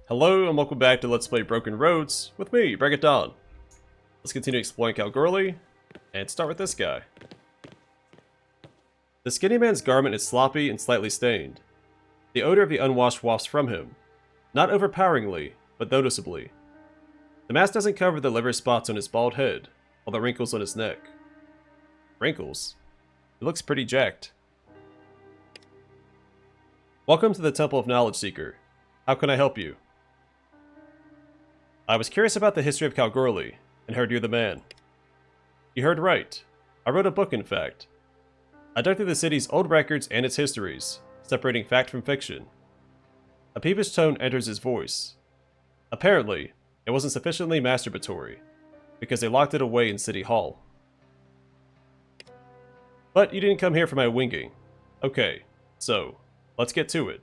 Hello and welcome back to Let's Play Broken Roads with me, Break It Dawn. Let's continue exploring Kalgoorlie, and start with this guy. The skinny man's garment is sloppy and slightly stained. The odor of the unwashed wafts from him, not overpoweringly, but noticeably. The mask doesn't cover the liver spots on his bald head, or the wrinkles on his neck. Wrinkles? He looks pretty jacked. Welcome to the Temple of Knowledge Seeker. How can I help you? I was curious about the history of Kalgoorlie, and heard you're the man. You heard right. I wrote a book, in fact. I dug through the city's old records and its histories, separating fact from fiction. A peevish tone enters his voice. Apparently, it wasn't sufficiently masturbatory, because they locked it away in City Hall. But you didn't come here for my winging. Okay, so, let's get to it.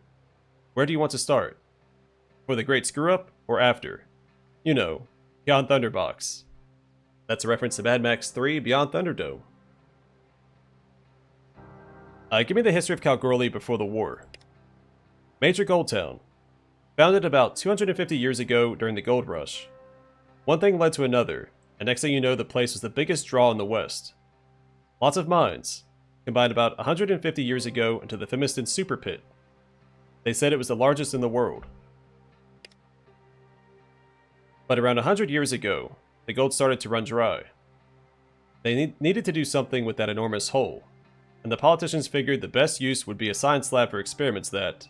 Where do you want to start? For the Great Screw-Up, or after? You know, Beyond Thunderbox. That's a reference to Mad Max 3 Beyond Thunderdome. Give me the history of Kalgoorlie before the war. Major gold town. Founded about 250 years ago during the gold rush. One thing led to another, and next thing you know the place was the biggest draw in the west. Lots of mines, combined about 150 years ago into the Fimiston Super Pit. They said it was the largest in the world. But around 100 years ago, the gold started to run dry. They needed to do something with that enormous hole, and the politicians figured the best use would be a science lab for experiments that...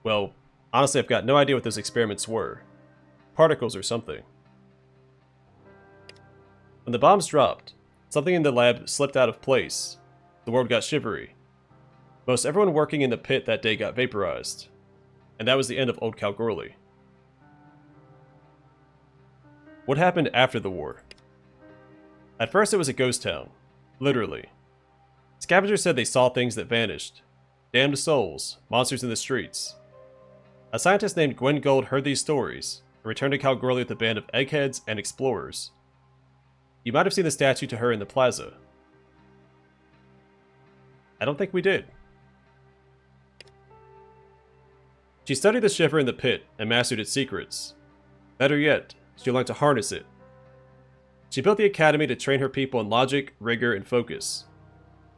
Well, honestly I've got no idea what those experiments were. Particles or something. When the bombs dropped, something in the lab slipped out of place. The world got shivery. Most everyone working in the pit that day got vaporized. And that was the end of Old Kalgoorlie. What happened after the war? At first it was a ghost town. Literally. Scavengers said they saw things that vanished. Damned souls, monsters in the streets. A scientist named Gwen Gold heard these stories, and returned to Kalgoorlie with a band of eggheads and explorers. You might have seen the statue to her in the plaza. I don't think we did. She studied the shiver in the pit and mastered its secrets. Better yet, she learned to harness it. She built the academy to train her people in logic, rigor, and focus.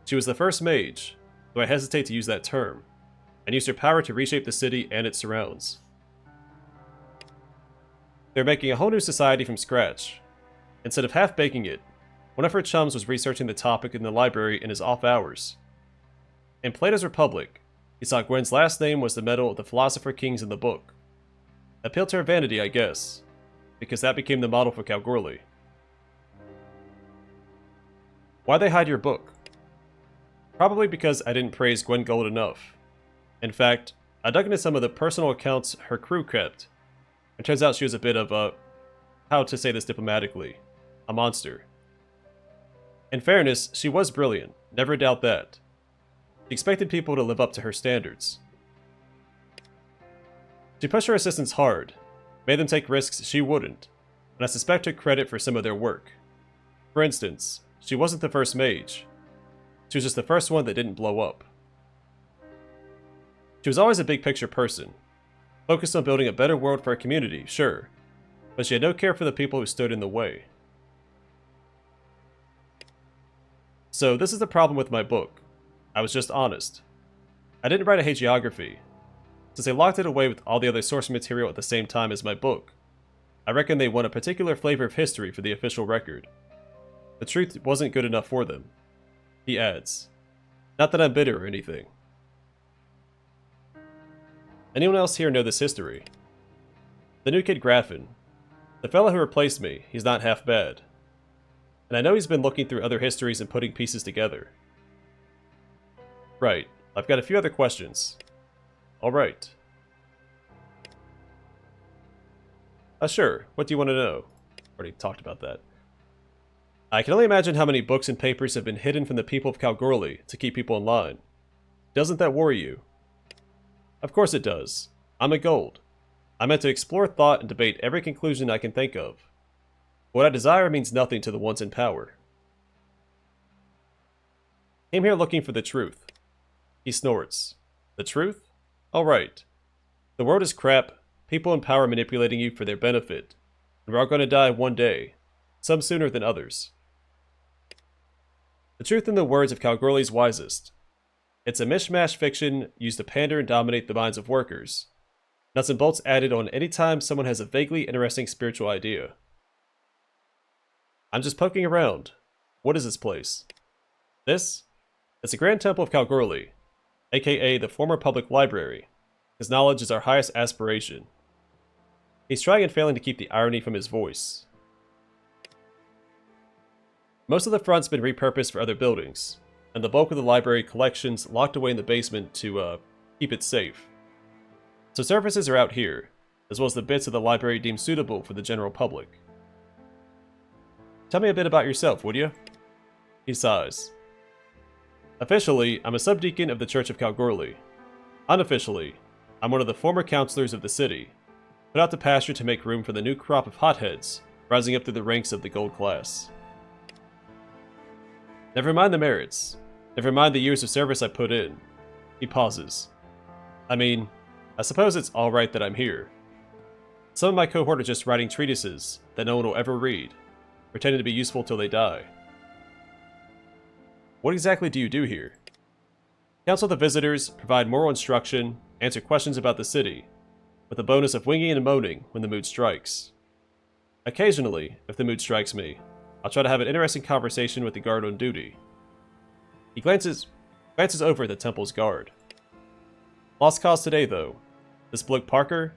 She was the first mage, though I hesitate to use that term, and used her power to reshape the city and its surrounds. They're making a whole new society from scratch. Instead of half-baking it, one of her chums was researching the topic in the library in his off hours. In Plato's Republic, he saw Gwen's last name was the medal of the philosopher kings in the book. Appealed to her vanity, I guess, because that became the model for Kalgoorlie. Why'd they hide your book? Probably because I didn't praise Gwen Gold enough. In fact, I dug into some of the personal accounts her crew kept, and turns out she was a bit of a... how to say this diplomatically? A monster. In fairness, she was brilliant, never doubt that. She expected people to live up to her standards. She pushed her assistants hard, made them take risks she wouldn't, and I suspect took credit for some of their work. For instance, she wasn't the first mage. She was just the first one that didn't blow up. She was always a big picture person, focused on building a better world for her community, sure, but she had no care for the people who stood in the way. So this is the problem with my book. I was just honest. I didn't write a hagiography. Since they locked it away with all the other source material at the same time as my book, I reckon they want a particular flavor of history for the official record. The truth wasn't good enough for them. He adds. Not that I'm bitter or anything. Anyone else here know this history? The new kid Graffin. The fellow who replaced me, he's not half bad. And I know he's been looking through other histories and putting pieces together. Right, I've got a few other questions. Alright. Sure, what do you want to know? Already talked about that. I can only imagine how many books and papers have been hidden from the people of Kalgoorlie to keep people in line. Doesn't that worry you? Of course it does. I'm a gold. I'm meant to explore thought and debate every conclusion I can think of. What I desire means nothing to the ones in power. Came here looking for the truth. He snorts. The truth? Alright. The world is crap, people in power manipulating you for their benefit. And we're all going to die one day, some sooner than others. The truth in the words of Kalgoorlie's wisest. It's a mishmash fiction used to pander and dominate the minds of workers. Nuts and bolts added on any time someone has a vaguely interesting spiritual idea. I'm just poking around. What is this place? This? It's the Grand Temple of Kalgoorlie, aka the former public library. His knowledge is our highest aspiration. He's trying and failing to keep the irony from his voice. Most of the front's been repurposed for other buildings, and the bulk of the library collection's locked away in the basement to, keep it safe. So services are out here, as well as the bits of the library deemed suitable for the general public. Tell me a bit about yourself, would you? He sighs. Officially, I'm a subdeacon of the Church of Kalgoorlie. Unofficially, I'm one of the former councillors of the city, put out to pasture to make room for the new crop of hotheads rising up through the ranks of the gold class. Never mind the merits. Never mind the years of service I put in. He pauses. I mean, I suppose it's alright that I'm here. Some of my cohort are just writing treatises that no one will ever read, pretending to be useful till they die. What exactly do you do here? Counsel the visitors, provide moral instruction, answer questions about the city, with the bonus of winging and moaning when the mood strikes. Occasionally, if the mood strikes me, I'll try to have an interesting conversation with the guard on duty. He glances over at the temple's guard. Lost cause today, though. This bloke Parker?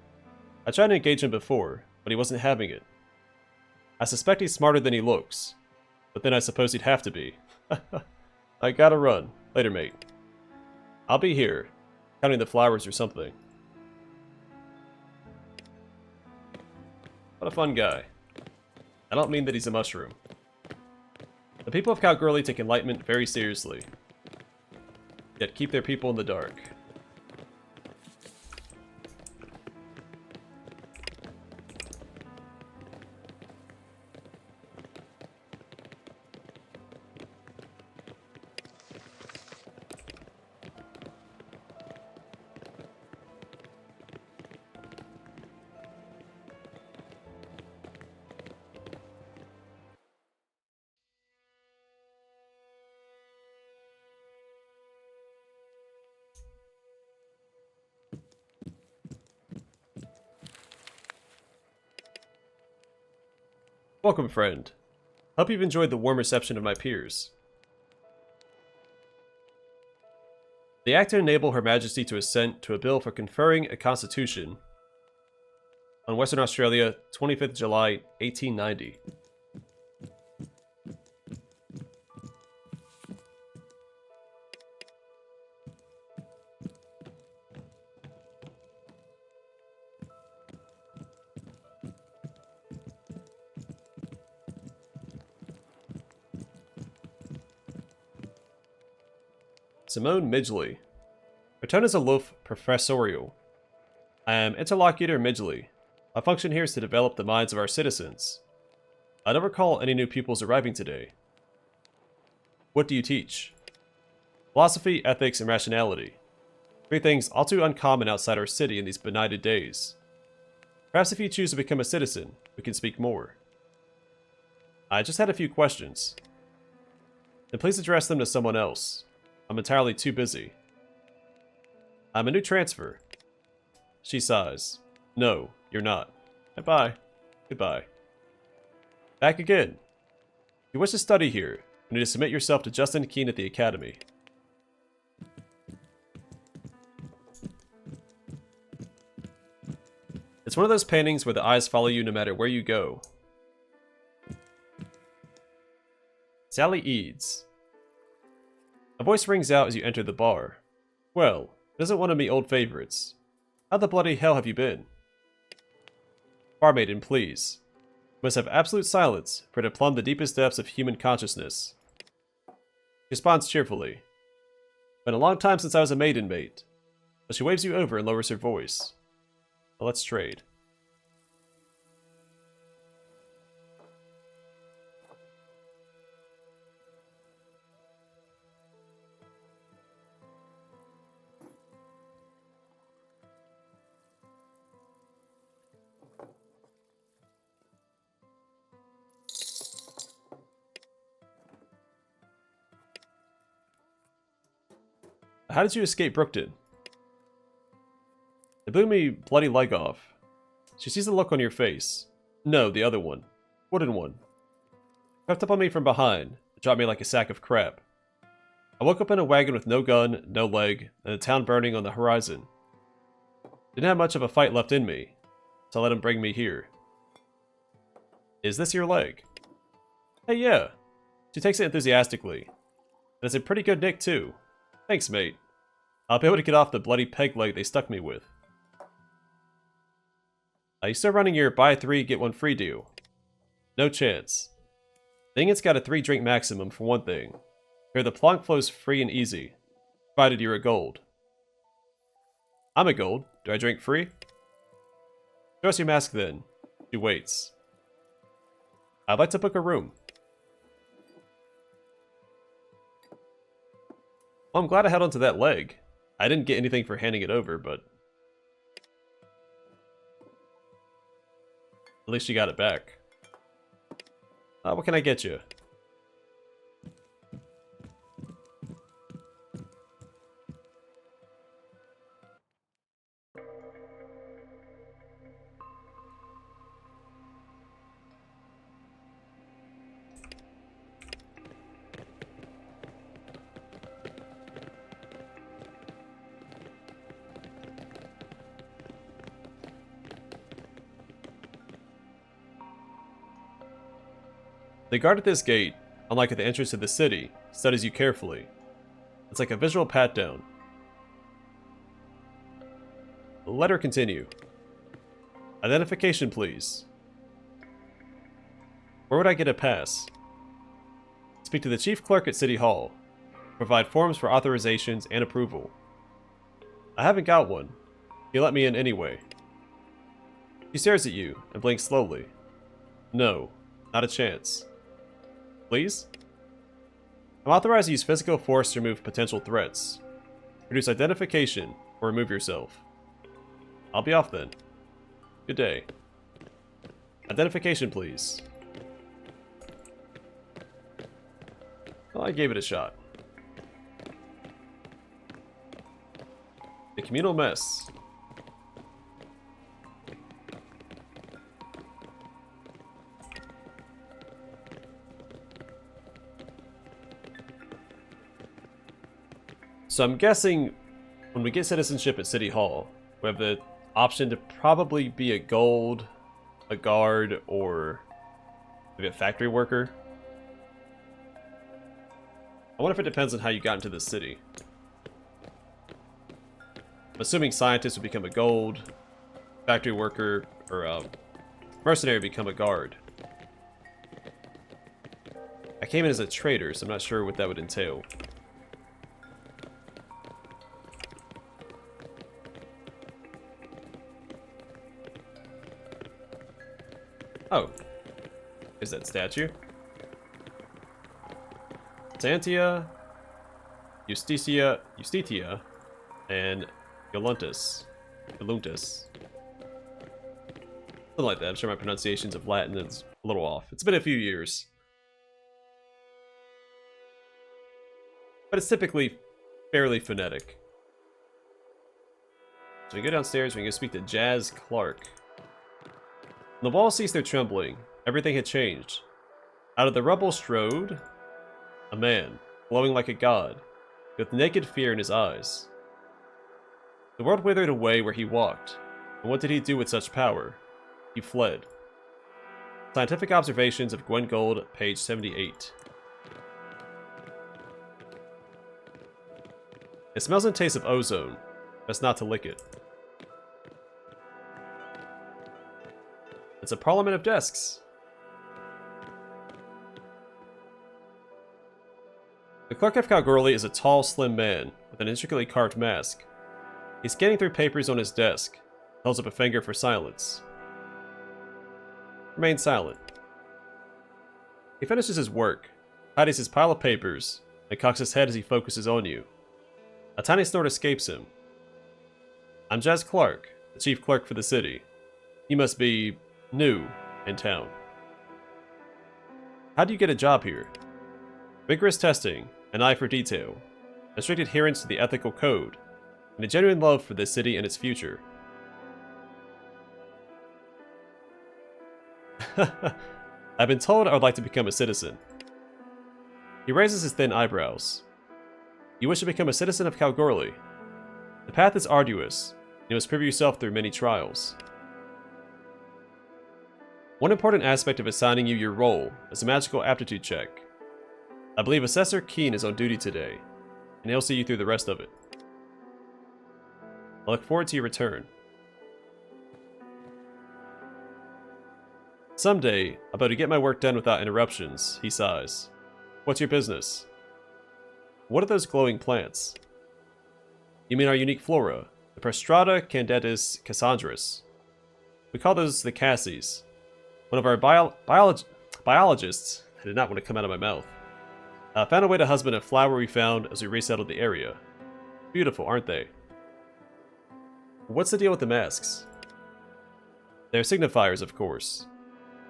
I tried to engage him before, but he wasn't having it. I suspect he's smarter than he looks, but then I suppose he'd have to be. I gotta run. Later, mate. I'll be here, counting the flowers or something. What a fun guy. I don't mean that he's a mushroom. The people of Kalgoorlie take enlightenment very seriously, yet keep their people in the dark. Welcome, friend. Hope you've enjoyed the warm reception of my peers. The act to enable Her Majesty to assent to a bill for conferring a constitution on Western Australia, 25th July, 1890. Simone Midgley. Her tone is aloof, professorial. I am Interlocutor Midgley. My function here is to develop the minds of our citizens. I don't recall any new pupils arriving today. What do you teach? Philosophy, ethics, and rationality. 3 things all too uncommon outside our city in these benighted days. Perhaps if you choose to become a citizen, we can speak more. I just had a few questions. Then please address them to someone else. I'm entirely too busy. I'm a new transfer. She sighs. No, you're not. Bye. Goodbye. Back again. If you wish to study here, you need to submit yourself to Justin Keene at the Academy. It's one of those paintings where the eyes follow you no matter where you go. Sally Eads. A voice rings out as you enter the bar. Well, it isn't one of me old favorites. How the bloody hell have you been? Barmaiden, please. You must have absolute silence for it to plumb the deepest depths of human consciousness. She responds cheerfully. Been a long time since I was a maiden, mate. But she waves you over and lowers her voice. Well, let's trade. how did you escape Brookton? They blew me bloody leg off. She sees the look on your face. No, the other one. Wooden one. Crept up on me from behind, and dropped me like a sack of crap. I woke up in a wagon with no gun, no leg, and the town burning on the horizon. Didn't have much of a fight left in me, so I let him bring me here. Is this your leg? Hey, yeah. She takes it enthusiastically. And it's a pretty good nick, too. Thanks, mate. I'll be able to get off the bloody peg leg they stuck me with. Are you still running your buy 3, get 1 free deal? No chance. Think it's got a 3-drink maximum, for one thing. Here, the plonk flows free and easy, provided you're a gold. I'm a gold. Do I drink free? Show us your mask, then. She waits. I'd like to book a room. Well, I'm glad I held onto that leg. I didn't get anything for handing it over, but... at least you got it back. What can I get you? The guard at this gate, unlike at the entrance to the city, studies you carefully. It's like a visual pat-down. Let her continue. Identification, please. Where would I get a pass? Speak to the chief clerk at City Hall. Provide forms for authorizations and approval. I haven't got one. He let me in anyway. She stares at you and blinks slowly. No, not a chance. Please? I'm authorized to use physical force to remove potential threats. Produce identification or remove yourself. I'll be off then. Good day. Identification, please. Well, I gave it a shot. The communal mess. So I'm guessing when we get citizenship at City Hall, we have the option to probably be a gold, a guard, or maybe a factory worker. I wonder if it depends on how you got into the city. I'm assuming scientists would become a gold, factory worker, or mercenary would become a guard. I came in as a trader, so I'm not sure what that would entail. Oh, is that statue? Santia, Justitia, and Galuntus. Something like that. I'm sure my pronunciations of Latin is a little off. It's been a few years. But it's typically fairly phonetic. So we go downstairs, we can go speak to Jazz Clark. The walls ceased their trembling. Everything had changed. Out of the rubble strode a man, glowing like a god, with naked fear in his eyes. The world withered away where he walked, and what did he do with such power? He fled. Scientific Observations of Gwen Gold, page 78. It smells and tastes of ozone. Best not to lick it. It's a parliament of desks. The clerk of Kalgoorlie is a tall, slim man with an intricately carved mask. He's scanning through papers on his desk, holds up a finger for silence. Remain silent. He finishes his work, tidies his pile of papers, and cocks his head as he focuses on you. A tiny snort escapes him. I'm Jazz Clark, the chief clerk for the city. You must be new in town. How do you get a job here? Vigorous testing, an eye for detail. a strict adherence to the ethical code, and a genuine love for the city and its future. I've been told I would like to become a citizen. He raises his thin eyebrows. You wish to become a citizen of Kalgoorlie. The path is arduous, and you must prove yourself through many trials. One important aspect of assigning you your role is a magical aptitude check. I believe Assessor Keen is on duty today, and he'll see you through the rest of it. I look forward to your return. Someday, I'll be able to get my work done without interruptions, he sighs. What's your business? What are those glowing plants? You mean our unique flora, the Prostrata candentis cassandris. We call those the Cassies. One of our biologists, I did not want to come out of my mouth, found a way to husband a flower we found as we resettled the area. Beautiful, aren't they? What's the deal with the masks? They're signifiers, of course.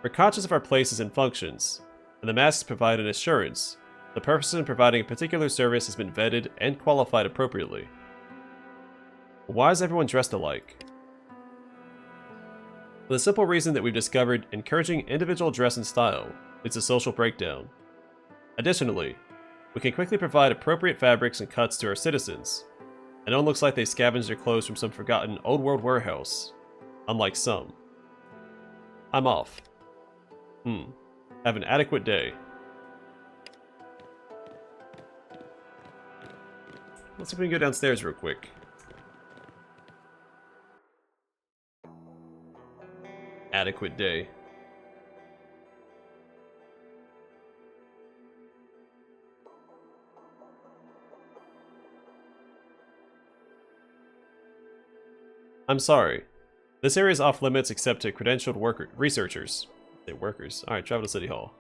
We're conscious of our places and functions, and the masks provide an assurance the person providing a particular service has been vetted and qualified appropriately. Why is everyone dressed alike? For the simple reason that we've discovered encouraging individual dress and style leads to social breakdown. Additionally, we can quickly provide appropriate fabrics and cuts to our citizens, and no one looks like they scavenged their clothes from some forgotten old world warehouse, unlike some. I'm off. Have an adequate day. Let's see if we can go downstairs real quick. Adequate day. I'm sorry. This area is off limits except to credentialed researchers. They're workers. Alright, travel to City Hall.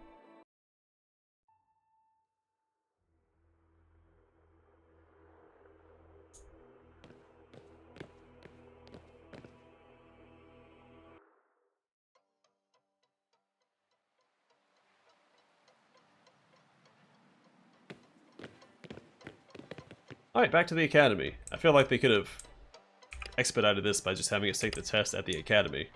Alright, back to the academy. I feel like they could have expedited this by just having us take the test at the academy.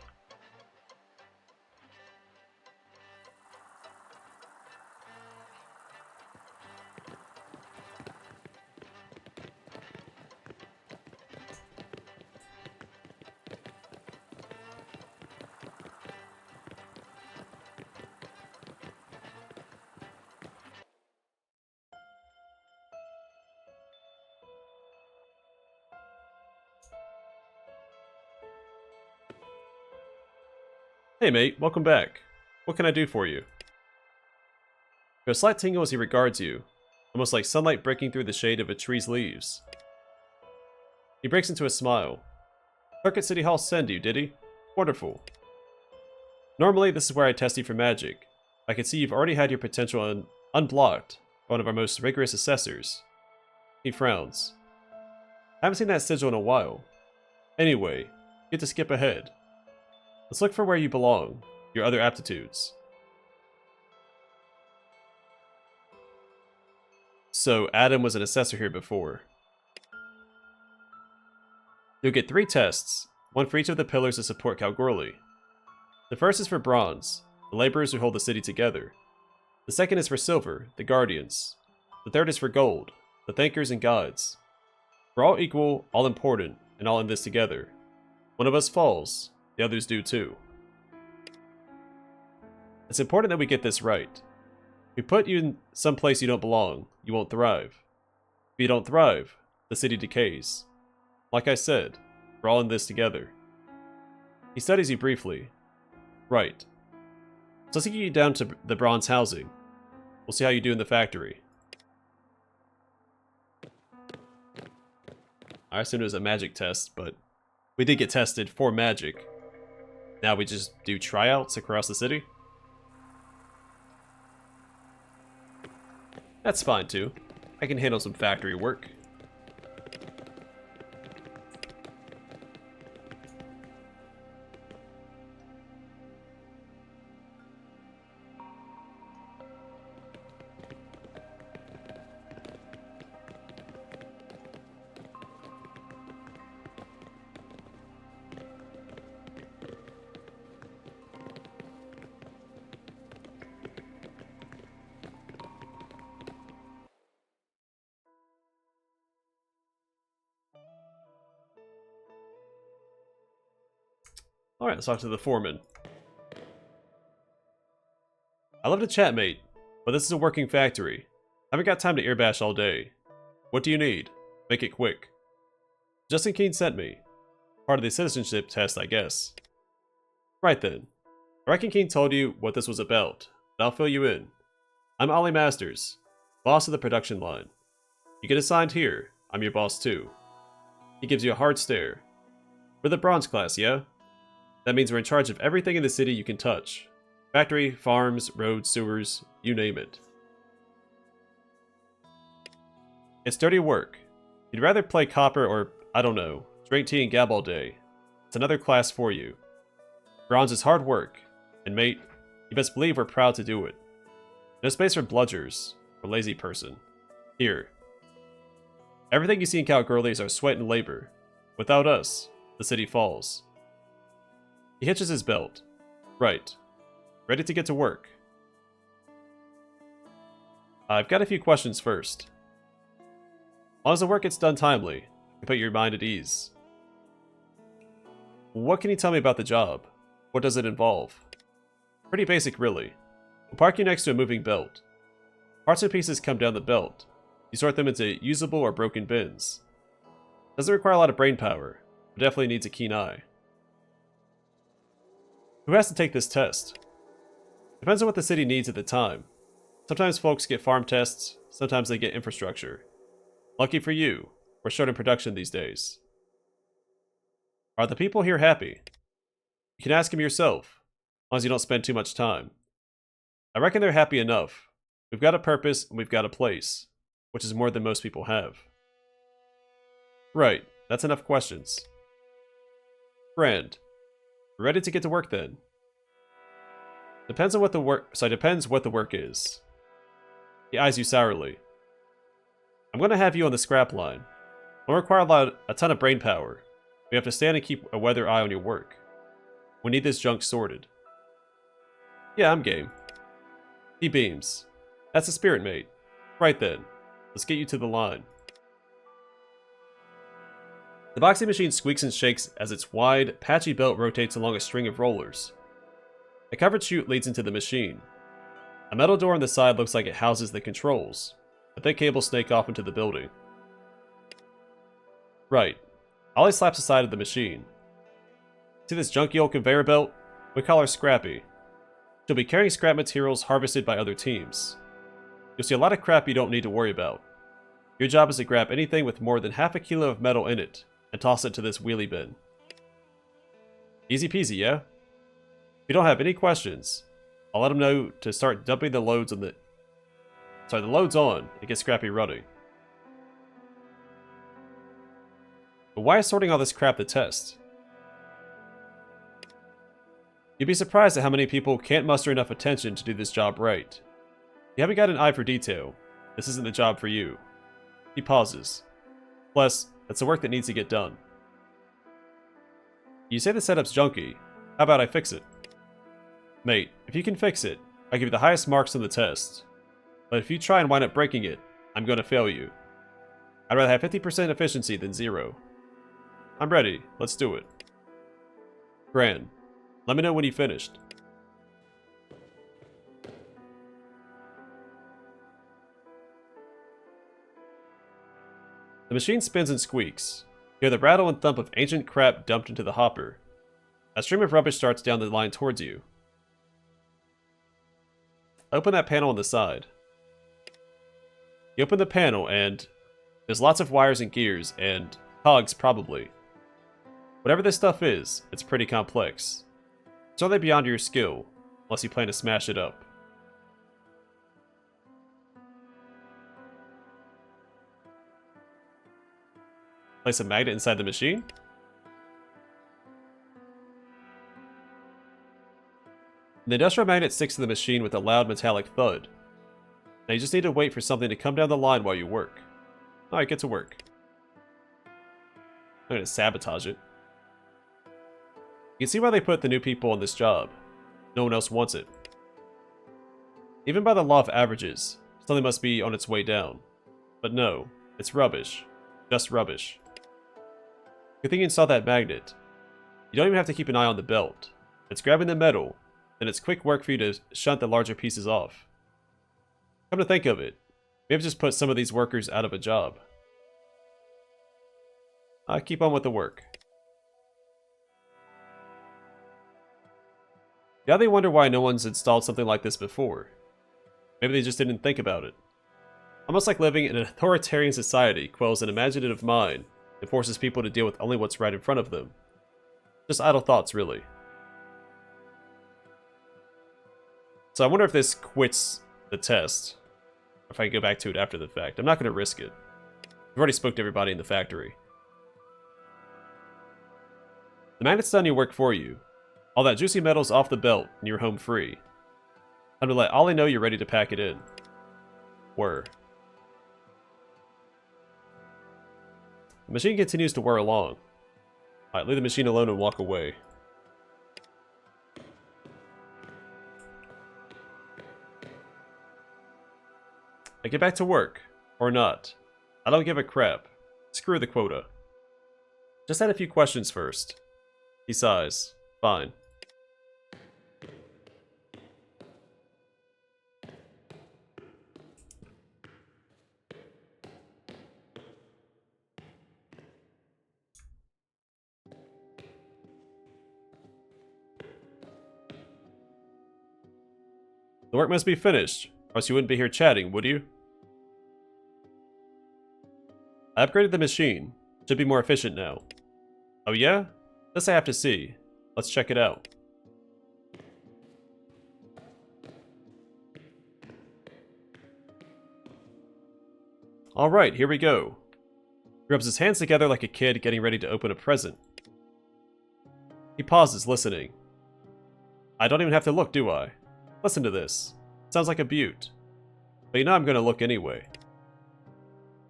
Hey mate, welcome back. What can I do for you? A slight tingle as he regards you, almost like sunlight breaking through the shade of a tree's leaves. He breaks into a smile. Clerk at City Hall send you, did he? Wonderful. Normally, this is where I test you for magic. I can see you've already had your potential unblocked by one of our most rigorous assessors. He frowns. I haven't seen that sigil in a while. Anyway, get to skip ahead. Let's look for where you belong, your other aptitudes. So, Adam was an assessor here before. You'll get 3 tests, one for each of the pillars to support Kalgoorlie. The first is for bronze, the laborers who hold the city together. The second is for silver, the guardians. The third is for gold, the thinkers and guides. We're all equal, all important, and all in this together. One of us falls, the others do too. It's important that we get this right. If we put you in some place you don't belong, you won't thrive. If you don't thrive, the city decays. Like I said, we're all in this together. He studies you briefly. Right. So let's get you down to the bronze housing. We'll see how you do in the factory. I assumed it was a magic test, but we did get tested for magic. Now we just do tryouts across the city? That's fine too. I can handle some factory work. Alright, let's talk to the foreman. I love to chat, mate, but this is a working factory. I haven't got time to earbash all day. What do you need? Make it quick. Justin Keene sent me. Part of the citizenship test, I guess. Right then. I reckon Keene told you what this was about, but I'll fill you in. I'm Ollie Masters, boss of the production line. You get assigned here. I'm your boss too. He gives you a hard stare. We're the bronze class, yeah? That means we're in charge of everything in the city you can touch. Factory, farms, roads, sewers, you name it. It's dirty work. You'd rather play copper or, I don't know, drink tea and gab all day. It's another class for you. Bronze is hard work, and mate, you best believe we're proud to do it. No space for bludgers, or lazy person. Here. Everything you see in Kalgoorlie is our sweat and labor. Without us, the city falls. He hitches his belt. Right. Ready to get to work. I've got a few questions first. As long as the work gets done timely, you can put your mind at ease. What can you tell me about the job? What does it involve? Pretty basic, really. We'll park you next to a moving belt. Parts and pieces come down the belt. You sort them into usable or broken bins. Doesn't require a lot of brain power, but definitely needs a keen eye. Who has to take this test? Depends on what the city needs at the time. Sometimes folks get farm tests, sometimes they get infrastructure. Lucky for you, we're short in production these days. Are the people here happy? You can ask them yourself, as long as you don't spend too much time. I reckon they're happy enough. We've got a purpose and we've got a place, which is more than most people have. Right, that's enough questions. Grand. We're ready to get to work then. Depends what the work is. He eyes you sourly. I'm gonna have you on the scrap line. Won't require a ton of brain power. We have to stand and keep a weather eye on your work. We need this junk sorted. Yeah, I'm game. He beams. That's the spirit, mate. Right then. Let's get you to the line. The boxing machine squeaks and shakes as its wide, patchy belt rotates along a string of rollers. A covered chute leads into the machine. A metal door on the side looks like it houses the controls. A thick cable snake off into the building. Right. Ollie slaps the side of the machine. See this junky old conveyor belt? We call her Scrappy. She'll be carrying scrap materials harvested by other teams. You'll see a lot of crap you don't need to worry about. Your job is to grab anything with more than half a kilo of metal in it, and toss it to this wheelie bin. Easy peasy, yeah? If you don't have any questions, I'll let them know to start dumping the loads on the load's on and get Scrappy running. But why is sorting all this crap the test? You'd be surprised at how many people can't muster enough attention to do this job right. If you haven't got an eye for detail, this isn't the job for you. He pauses. Plus, that's the work that needs to get done. You say the setup's junky. How about I fix it? Mate, if you can fix it, I'll give you the highest marks on the test. But if you try and wind up breaking it, I'm gonna fail you. I'd rather have 50% efficiency than 0. I'm ready. Let's do it. Grand. Let me know when you finished. The machine spins and squeaks. You hear the rattle and thump of ancient crap dumped into the hopper. A stream of rubbish starts down the line towards you. Open that panel on the side. You open the panel and there's lots of wires and gears and cogs probably. Whatever this stuff is, it's pretty complex. It's only beyond your skill, unless you plan to smash it up. Place a magnet inside the machine. The industrial magnet sticks to the machine with a loud metallic thud. Now you just need to wait for something to come down the line while you work. Alright, get to work. I'm gonna sabotage it. You can see why they put the new people on this job. No one else wants it. Even by the law of averages, something must be on its way down. But no, it's rubbish. Just rubbish. Good thing you installed that magnet. You You don't even have to keep an eye on the belt. It's grabbing the metal, then it's quick work for you to shunt the larger pieces off. Come to think of it, we have just put some of these workers out of a job. Keep on with the work. Now they wonder why no one's installed something like this before. Maybe they just didn't think about it. Almost like living in an authoritarian society quells an imaginative mind and forces people to deal with only what's right in front of them. Just idle thoughts, really. So I wonder if this quits the test, or if I can go back to it after the fact. I'm not going to risk it. I've already spoke to everybody in the factory. The magnet's done your work for you. All that juicy metal's off the belt, and you're home free. Time to let Ollie know you're ready to pack it in. Whir. The machine continues to whir along. Alright, leave the machine alone and walk away. I get back to work. Or not. I don't give a crap. Screw the quota. Just had a few questions first. He sighs. Fine. The work must be finished, or else you wouldn't be here chatting, would you? I upgraded the machine. Should be more efficient now. Oh yeah? This I have to see. Let's check it out. Alright, here we go. He rubs his hands together like a kid getting ready to open a present. He pauses, listening. I don't even have to look, do I? Listen to this. Sounds like a beaut. But you know I'm gonna look anyway.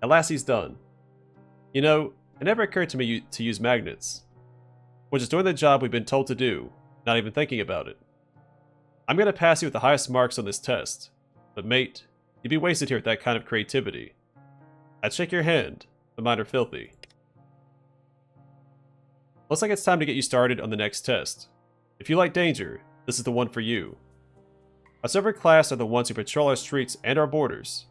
At last he's done. You know, it never occurred to me to use magnets. We're just doing the job we've been told to do, not even thinking about it. I'm gonna pass you with the highest marks on this test. But mate, you'd be wasted here with that kind of creativity. I'd shake your hand, but mine are filthy. Looks like it's time to get you started on the next test. If you like danger, this is the one for you. Our server class are the ones who patrol our streets and our borders.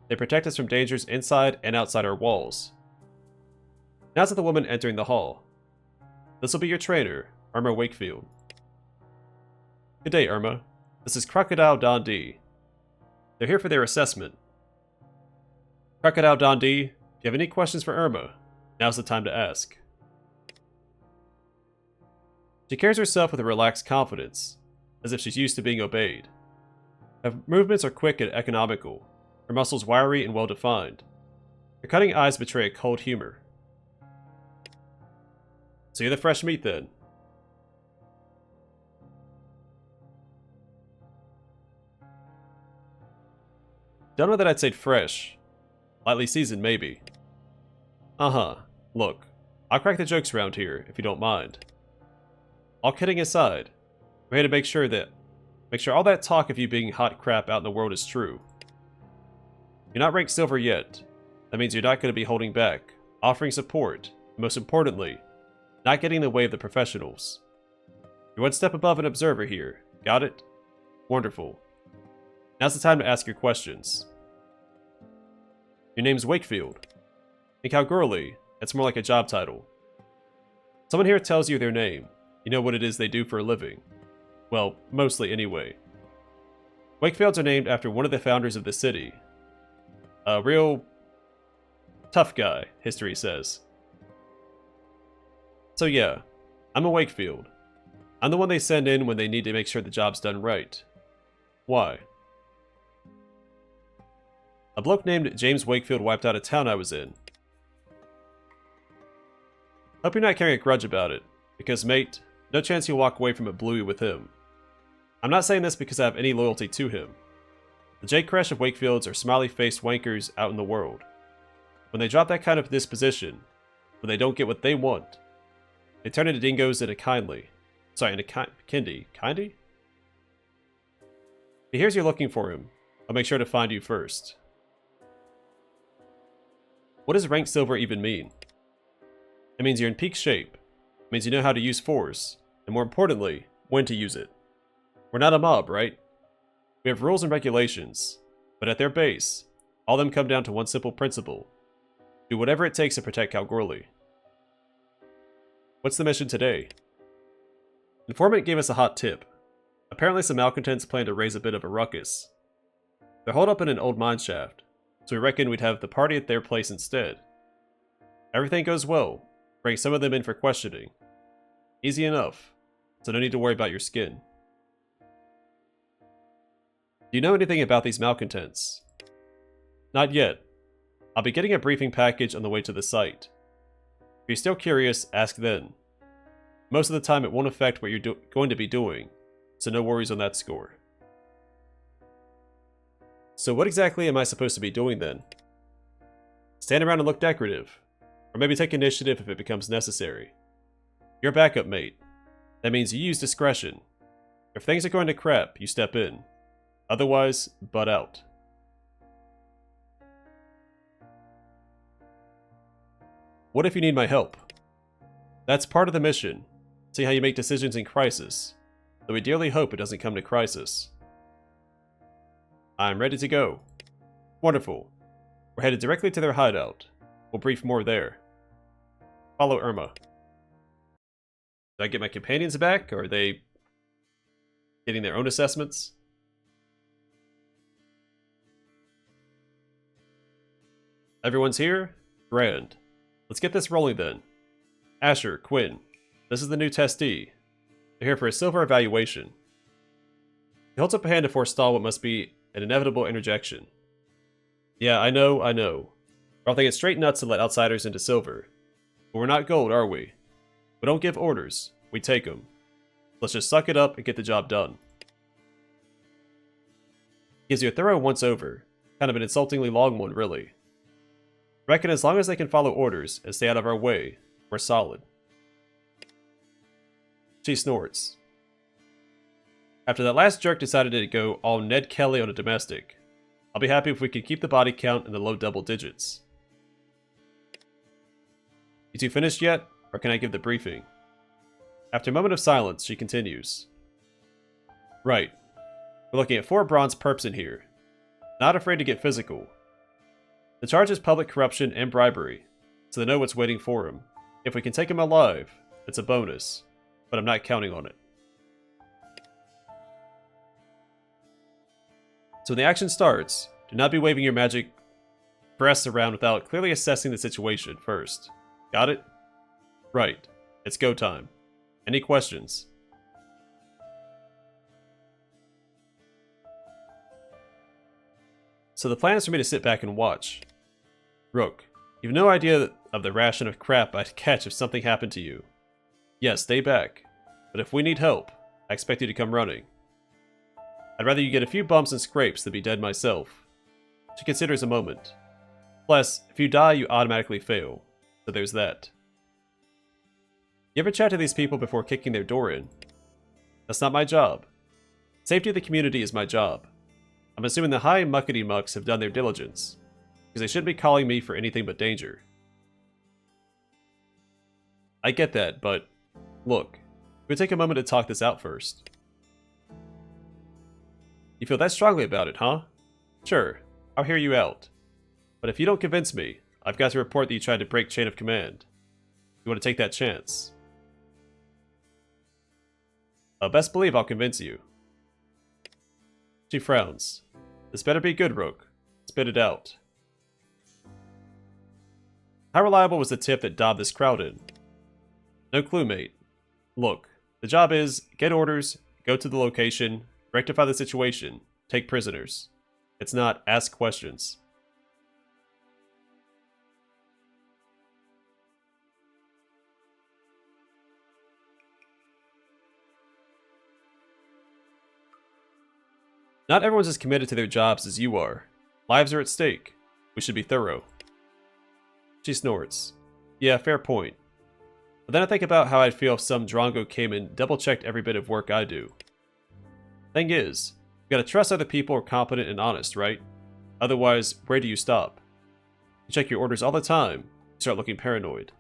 They protect us from dangers inside and outside our walls. Now's at the woman entering the hall. This will be your trainer, Irma Wakefield. Good day, Irma. This is Crocodile Dundee. They're here for their assessment. Crocodile Dundee, if you have any questions for Irma, now's the time to ask. She carries herself with a relaxed confidence, as if she's used to being obeyed. Her movements are quick and economical, her muscles wiry and well-defined. Her cunning eyes betray a cold humor. So you're the fresh meat then? Don't know that I'd say fresh. Lightly seasoned, maybe. Uh-huh. Look, I'll crack the jokes around here, if you don't mind. All kidding aside, we're here to make sure all that talk of you being hot crap out in the world is true. You're not ranked silver yet. That means you're not going to be holding back, offering support, and most importantly, not getting in the way of the professionals. You're one step above an observer here. Got it? Wonderful. Now's the time to ask your questions. Your name's Wakefield. Think how girly. It's more like a job title. Someone here tells you their name. You know what it is they do for a living. Well, mostly anyway. Wakefields are named after one of the founders of the city. A real tough guy, history says. So yeah, I'm a Wakefield. I'm the one they send in when they need to make sure the job's done right. Why? A bloke named James Wakefield wiped out a town I was in. Hope you're not carrying a grudge about it, because mate, no chance you'll walk away from it bluey with him. I'm not saying this because I have any loyalty to him. The J. Crash of Wakefields are smiley-faced wankers out in the world. When they drop that kind of disposition, when they don't get what they want, they turn into dingoes into kindly. Sorry, into kindy. Kindy? If he hears you're looking for him, I'll make sure to find you first. What does rank silver even mean? It means you're in peak shape. means you know how to use force, and more importantly, when to use it. We're not a mob, right? We have rules and regulations, but at their base, all of them come down to one simple principle. Do whatever it takes to protect Kalgoorlie. What's the mission today? Informant gave us a hot tip. Apparently some malcontents plan to raise a bit of a ruckus. They're holed up in an old mine shaft, so we reckon we'd have the party at their place instead. Everything goes well. Bring some of them in for questioning. Easy enough, so no need to worry about your skin. Do you know anything about these malcontents? Not yet. I'll be getting a briefing package on the way to the site. If you're still curious, ask then. Most of the time it won't affect what you're going to be doing, so no worries on that score. So what exactly am I supposed to be doing then? Stand around and look decorative, or maybe take initiative if it becomes necessary. You're a backup mate. That means you use discretion. If things are going to crap, you step in. Otherwise, butt out. What if you need my help? That's part of the mission. See how you make decisions in crisis. Though we dearly hope it doesn't come to crisis. I'm ready to go. Wonderful. We're headed directly to their hideout. We'll brief more there. Follow Irma. Did I get my companions back, or are they getting their own assessments? Everyone's here? Grand. Let's get this rolling then. Asher, Quinn, this is the new testee. They're here for a silver evaluation. He holds up a hand to forestall what must be an inevitable interjection. Yeah, I know. Or I'll think it's straight nuts to let outsiders into silver. But we're not gold, are we? We don't give orders, we take them. Let's just suck it up and get the job done. Gives you a thorough once-over. Kind of an insultingly long one, really. Reckon as long as they can follow orders and stay out of our way, we're solid. She snorts. After that last jerk decided to go all Ned Kelly on a domestic, I'll be happy if we can keep the body count in the low double digits. You two finished yet, or can I give the briefing? After a moment of silence, she continues. Right. We're looking at 4 bronze perps in here. Not afraid to get physical. The charge is public corruption and bribery, so they know what's waiting for him. If we can take him alive, it's a bonus, but I'm not counting on it. So when the action starts, do not be waving your magic breasts around without clearly assessing the situation first. Got it? Right. It's go time. Any questions? So the plan is for me to sit back and watch. Rook, you've no idea of the ration of crap I'd catch if something happened to you. Yes, stay back. But if we need help, I expect you to come running. I'd rather you get a few bumps and scrapes than be dead myself. She considers a moment. Plus, if you die, you automatically fail. So there's that. You ever chat to these people before kicking their door in? That's not my job. Safety of the community is my job. I'm assuming the high muckety mucks have done their diligence, because they shouldn't be calling me for anything but danger. I get that, but look, we'll take a moment to talk this out first. You feel that strongly about it, huh? Sure, I'll hear you out. But if you don't convince me, I've got to report that you tried to break chain of command. You want to take that chance? Best believe I'll convince you. She frowns. This better be good, Rook. Spit it out. How reliable was the tip that dobbed this crowd in? No clue, mate. Look, the job is get orders, go to the location, rectify the situation, take prisoners. It's not ask questions. Not everyone's as committed to their jobs as you are. Lives are at stake. We should be thorough. She snorts. Yeah, fair point. But then I think about how I'd feel if some Drongo came and double-checked every bit of work I do. Thing is, you gotta trust other people are competent and honest, right? Otherwise, where do you stop? You check your orders all the time, you start looking paranoid.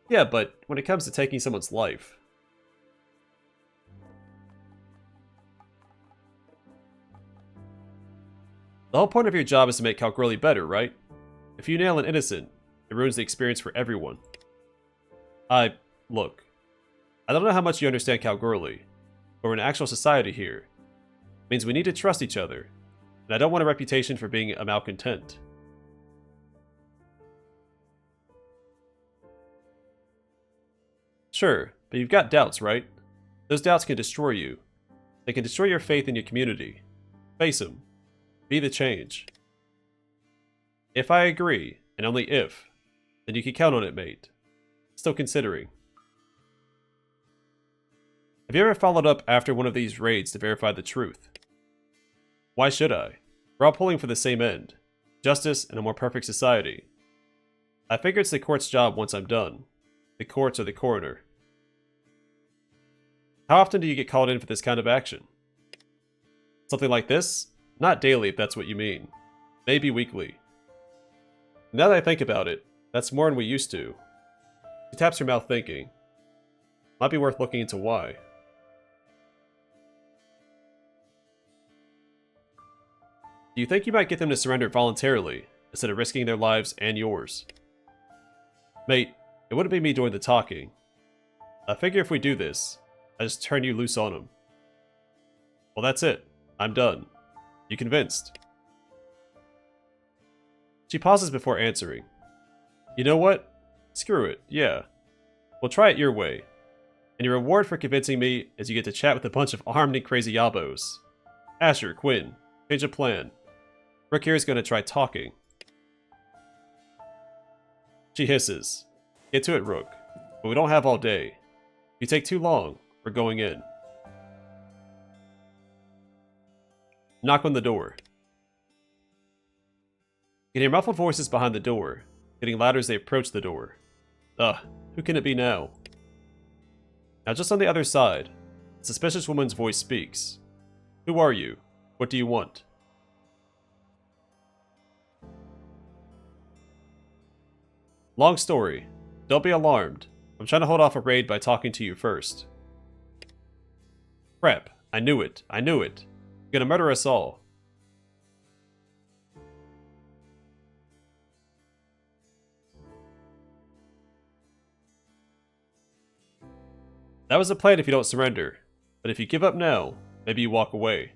Yeah, but when it comes to taking someone's life... The whole point of your job is to make Kalgoorlie better, right? If you nail an innocent, it ruins the experience for everyone. Look, I don't know how much you understand Kalgoorlie, but we're an actual society here. It means we need to trust each other, and I don't want a reputation for being a malcontent. Sure, but you've got doubts, right? Those doubts can destroy you. They can destroy your faith in your community. Face them. Be the change. If I agree, and only if, then you can count on it, mate. Still considering. Have you ever followed up after one of these raids to verify the truth? Why should I? We're all pulling for the same end. Justice and a more perfect society. I figure it's the court's job once I'm done. The courts or the coroner. How often do you get called in for this kind of action? Something like this? Not daily, if that's what you mean. Maybe weekly. Now that I think about it, that's more than we used to. She taps her mouth thinking. Might be worth looking into why. Do you think you might get them to surrender voluntarily, instead of risking their lives and yours? Mate, it wouldn't be me doing the talking. I figure if we do this, I just turn you loose on them. Well, that's it. I'm done. You convinced? She pauses before answering. You know what? Screw it, yeah. We'll try it your way. And your reward for convincing me is you get to chat with a bunch of armed and crazy yabos. Asher, Quinn, change of plan. Rook here is going to try talking. She hisses. Get to it, Rook. But we don't have all day. If you take too long, we're going in. Knock on the door. You can hear muffled voices behind the door, getting louder as they approach the door. Who can it be now? Now just on the other side, a suspicious woman's voice speaks. Who are you? What do you want? Long story. Don't be alarmed. I'm trying to hold off a raid by talking to you first. Crap. I knew it. I knew it. You're gonna murder us all. That was the plan if you don't surrender. But if you give up now, maybe you walk away.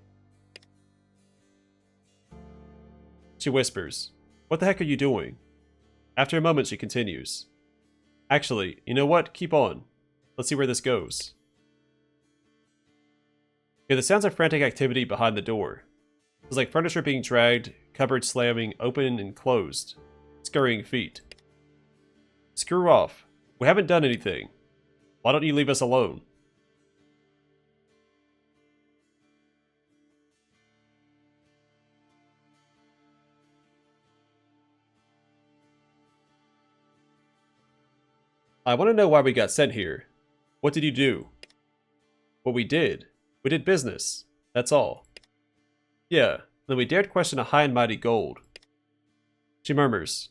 She whispers, What the heck are you doing? After a moment, she continues. Actually, you know what? Keep on. Let's see where this goes. Hear the sounds of frantic activity behind the door. It's like furniture being dragged, cupboards slamming open and closed, scurrying feet. Screw off. We haven't done anything. Why don't you leave us alone? I want to know why we got sent here. What did you do? What we did? We did business. That's all. Yeah, then we dared question a high and mighty gold. She murmurs.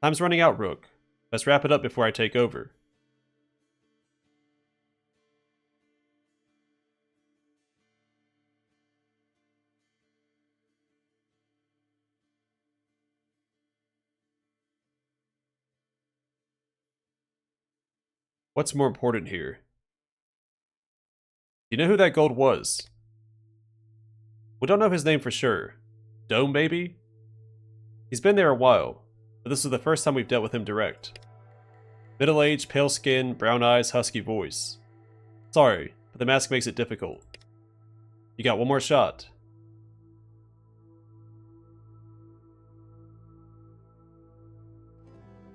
Time's running out, Rook. Let's wrap it up before I take over. What's more important here? You know who that gold was? We don't know his name for sure. Dome, maybe? He's been there a while, but this is the first time we've dealt with him direct. Middle-aged, pale skin, brown eyes, husky voice. Sorry, but the mask makes it difficult. You got one more shot.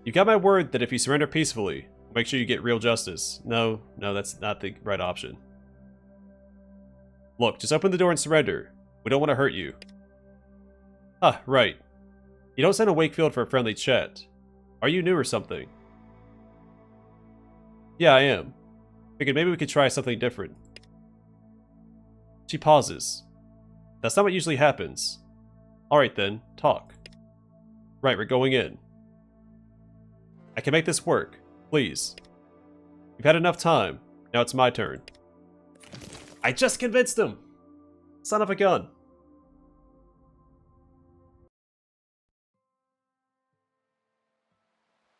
You got my word that if you surrender peacefully, we'll make sure you get real justice. No, that's not the right option. Look, just open the door and surrender. We don't want to hurt you. Ah, right. You don't send a Wakefield for a friendly chat. Are you new or something? Yeah, I am. Figured maybe we could try something different. She pauses. That's not what usually happens. Alright then, talk. Right, we're going in. I can make this work. Please. You've had enough time. Now it's my turn. I just convinced him! Son of a gun.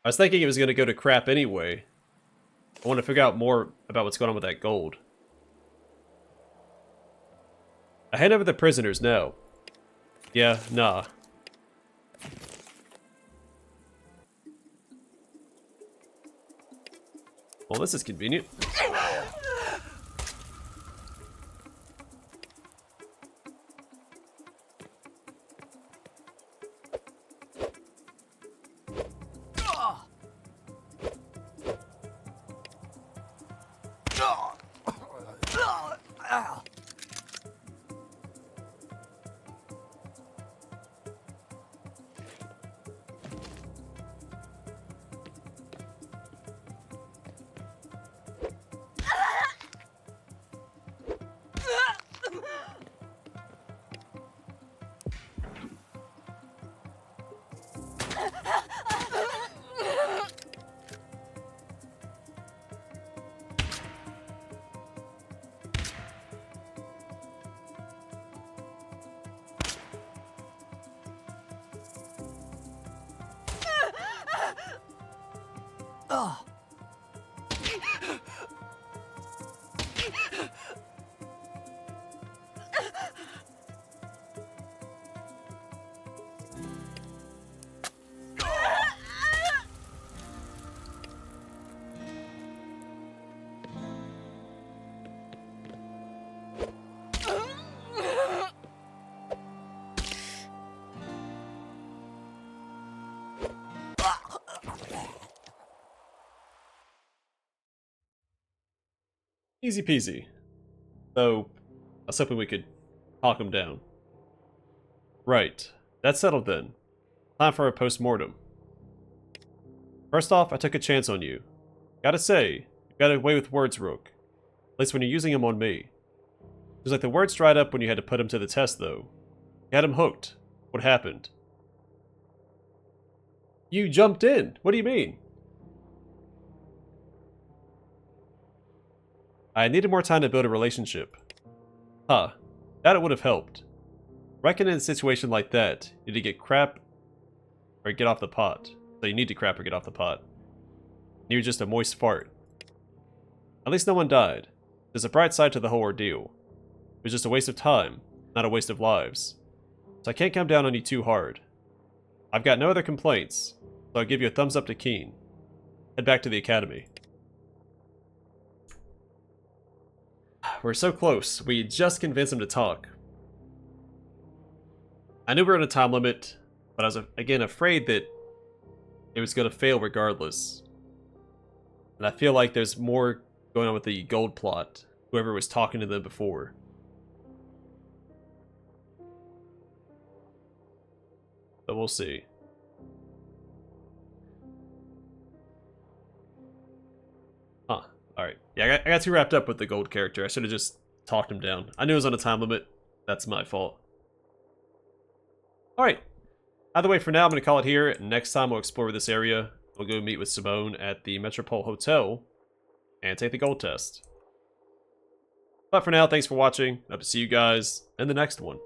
I was thinking it was going to go to crap anyway. I want to figure out more about what's going on with that gold. I hand over the prisoners now. Yeah, nah. Well, this is convenient. Easy peasy. Though, I was hoping we could talk him down. Right. That's settled then. Time for a post-mortem. First off, I took a chance on you. Gotta say, you got away with words, Rook. At least when you're using them on me. It was like the words dried up when you had to put him to the test, though. You had him hooked. What happened? You jumped in. What do you mean? I needed more time to build a relationship. Huh. That it would have helped. Reckon in a situation like that, you need to get crap or get off the pot. So you need to crap or get off the pot. You're just a moist fart. At least no one died. There's a bright side to the whole ordeal. It was just a waste of time, not a waste of lives. So I can't come down on you too hard. I've got no other complaints, so I'll give you a thumbs up to Keen. Head back to the academy. We're so close. We just convinced him to talk. I knew we were on a time limit, but I was, again, afraid that it was going to fail regardless. And I feel like there's more going on with the gold plot, whoever was talking to them before. But we'll see. Huh. Alright. Yeah, I got too wrapped up with the gold character. I should have just talked him down. I knew it was on a time limit. That's my fault. Alright. Either way, for now, I'm going to call it here. Next time, we'll explore this area. We'll go meet with Simone at the Metropole Hotel and take the gold test. But for now, thanks for watching. Hope to see you guys in the next one.